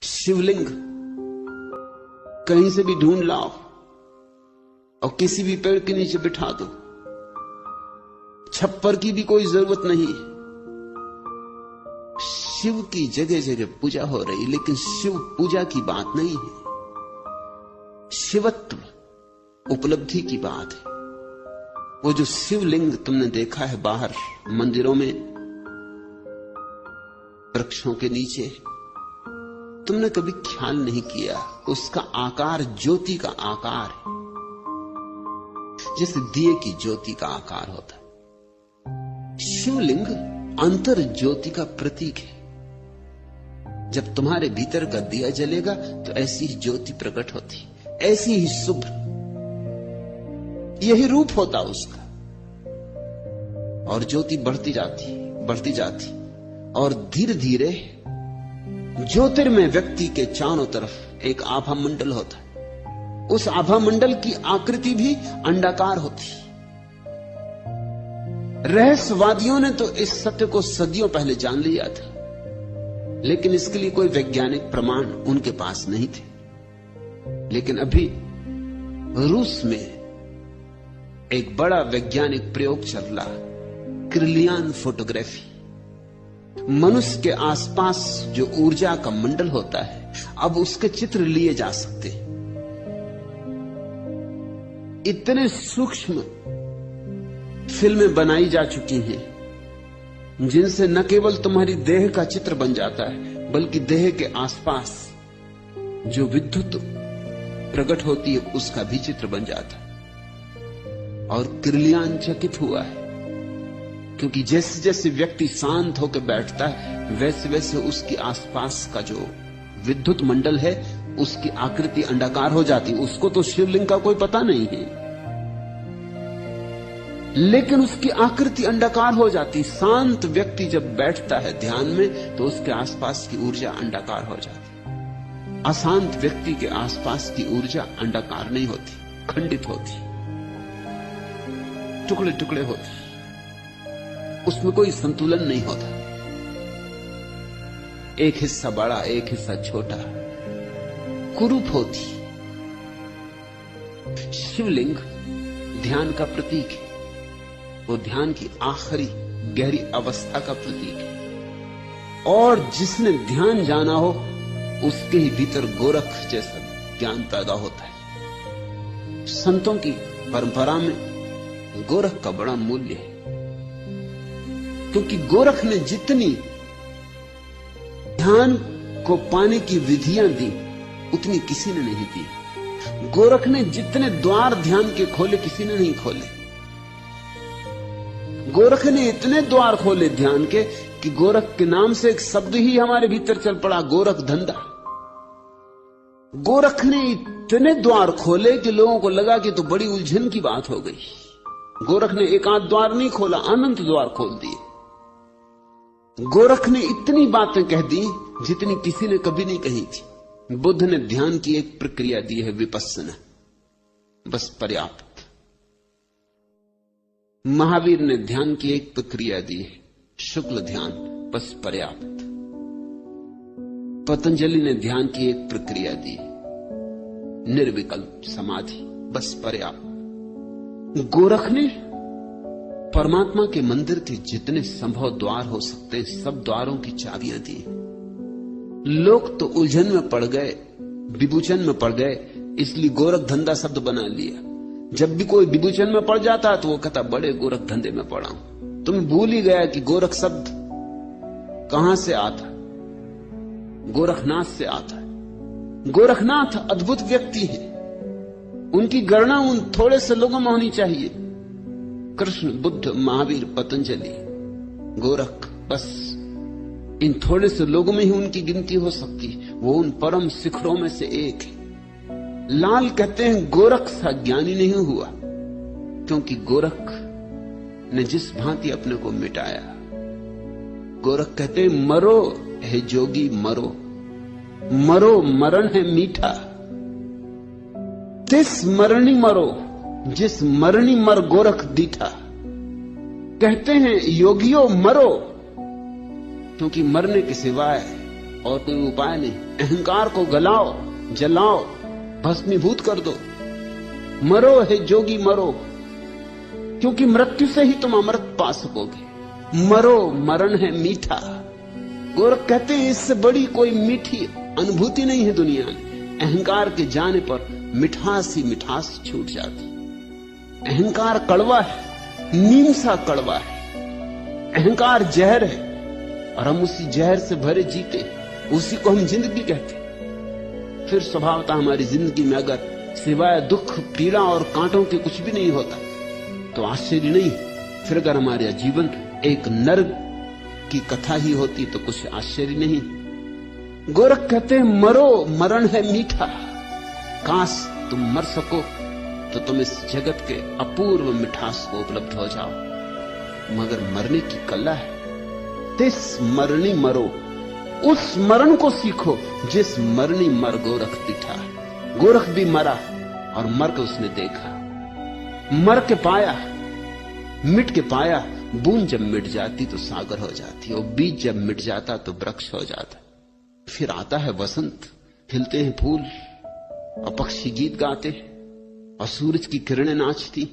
शिवलिंग कहीं से भी ढूंढ लाओ और किसी भी पेड़ के नीचे बिठा दो, छप्पर की भी कोई जरूरत नहीं। शिव की जगह जगह पूजा हो रही, लेकिन शिव पूजा की बात नहीं है, शिवत्व उपलब्धि की बात है। वो जो शिवलिंग तुमने देखा है बाहर मंदिरों में, वृक्षों के नीचे, तुमने कभी ख्याल नहीं किया उसका आकार ज्योति का आकार है, जैसे दिए की ज्योति का आकार होता है। शिवलिंग अंतर ज्योति का प्रतीक है। जब तुम्हारे भीतर का दिया जलेगा तो ऐसी ही ज्योति प्रकट होती, ऐसी ही शुभ्र, यही रूप होता उसका। और ज्योति बढ़ती जाती और धीरे धीरे ज्योतिर्मय व्यक्ति के चारों तरफ एक आभा मंडल होता है। उस आभा मंडल की आकृति भी अंडाकार होती। रहस्यवादियों ने तो इस सत्य को सदियों पहले जान लिया था, लेकिन इसके लिए कोई वैज्ञानिक प्रमाण उनके पास नहीं थे। लेकिन अभी रूस में एक बड़ा वैज्ञानिक प्रयोग चल रहा, क्रिलियन फोटोग्राफी। मनुष्य के आसपास जो ऊर्जा का मंडल होता है, अब उसके चित्र लिए जा सकते हैं। इतने सूक्ष्म फिल्में बनाई जा चुकी हैं जिनसे न केवल तुम्हारी देह का चित्र बन जाता है, बल्कि देह के आसपास जो विद्युत प्रकट होती है उसका भी चित्र बन जाता है। और क्रिलियन चकित हुआ है, क्योंकि जैसे जैसे व्यक्ति शांत होकर बैठता है वैसे वैसे उसके आसपास का जो विद्युत मंडल है उसकी आकृति अंडाकार हो जाती। उसको तो शिवलिंग का कोई पता नहीं है, लेकिन उसकी आकृति अंडाकार हो जाती। शांत व्यक्ति जब बैठता है ध्यान में तो उसके आसपास की ऊर्जा अंडाकार हो जाती। अशांत व्यक्ति के आसपास की ऊर्जा अंडाकार नहीं होती, खंडित होती, टुकड़े टुकड़े होती, उसमें कोई संतुलन नहीं होता। एक हिस्सा बड़ा, एक हिस्सा छोटा, कुरूप होती। शिवलिंग ध्यान का प्रतीक है, वो ध्यान की आखिरी गहरी अवस्था का प्रतीक है। और जिसने ध्यान जाना हो उसके ही भीतर गोरख जैसा ज्ञान पैदा होता है। संतों की परंपरा में गोरख का बड़ा मूल्य है, क्योंकि गोरख ने जितनी ध्यान को पाने की विधियां दी उतनी किसी ने नहीं दी। गोरख ने जितने द्वार ध्यान के खोले किसी ने नहीं खोले। गोरख ने इतने द्वार खोले ध्यान के कि गोरख के नाम से एक शब्द ही हमारे भीतर चल पड़ा, गोरख धंधा। गोरख ने इतने द्वार खोले कि लोगों को लगा कि तो बड़ी उलझन की बात हो गई। गोरख ने एक आध द्वार नहीं खोला, अनंत द्वार खोल दिए। गोरख ने इतनी बातें कह दी जितनी किसी ने कभी नहीं कही थी। बुद्ध ने ध्यान की एक प्रक्रिया दी है, विपस्सना, बस पर्याप्त। महावीर ने ध्यान की एक प्रक्रिया दी है, शुक्ल ध्यान, बस पर्याप्त। पतंजलि ने ध्यान की एक प्रक्रिया दी, निर्विकल्प समाधि, बस पर्याप्त। गोरख ने परमात्मा के मंदिर के जितने संभव द्वार हो सकते हैं सब द्वारों की चाबियां दी। लोग तो उलझन में पड़ गए, विभूचन में पड़ गए, इसलिए गोरख धंधा शब्द बना लिया। जब भी कोई विभूचन में पड़ जाता तो वो कहता बड़े गोरख धंधे में पड़ा हूं। तुम भूल ही गया कि गोरख शब्द कहां से आता, गोरखनाथ से आता है। गोरखनाथ अद्भुत व्यक्ति है, उनकी गणना उन थोड़े से लोगों में होनी चाहिए। कृष्ण, बुद्ध, महावीर, पतंजलि, गोरख, बस इन थोड़े से लोगों में ही उनकी गिनती हो सकती है। वो उन परम शिखरों में से एक है। लाल कहते हैं गोरख सा ज्ञानी नहीं हुआ, क्योंकि गोरख ने जिस भांति अपने को मिटाया। गोरख कहते हैं मरो है जोगी मरो, मरो मरण है मीठा, तिस मरणी मरो, जिस मरणी मर गोरख दीठा। कहते हैं योगियों मरो, क्योंकि मरने के सिवाय और कोई उपाय नहीं। अहंकार को गलाओ, जलाओ, भस्मीभूत कर दो। मरो हे जोगी मरो, क्योंकि मृत्यु से ही तुम अमृत पा सकोगे। मरो, मरण है मीठा। गोरख कहते हैं इससे बड़ी कोई मीठी अनुभूति नहीं है दुनिया में। अहंकार के जाने पर मिठास ही मिठास छूट जाती। अहंकार कड़वा है, नीम सा कड़वा है। अहंकार जहर है और हम उसी जहर से भरे जीते, उसी को हम जिंदगी कहते। फिर स्वभावतः हमारी जिंदगी में अगर सिवाय दुख, पीड़ा और कांटों के कुछ भी नहीं होता तो आश्चर्य नहीं। फिर अगर हमारा जीवन एक नर्क की कथा ही होती तो कुछ आश्चर्य नहीं। गोरख कहते हैं मरो, मरण है मीठा। काश तुम मर सको तो तुम इस जगत के अपूर्व मिठास को उपलब्ध हो जाओ, मगर मरने की कला है। तिस मरनी मरो, उस मरण को सीखो जिस मरनी मर गोरख दिठा। गोरख भी मरा और मर के उसने देखा, मर के पाया, मिट के पाया। बूंद जब मिट जाती तो सागर हो जाती, और बीज जब मिट जाता तो वृक्ष हो जाता। फिर आता है वसंत, खिलते हैं फूल और पक्षी गीत गाते और सूरज की किरणें नाचती।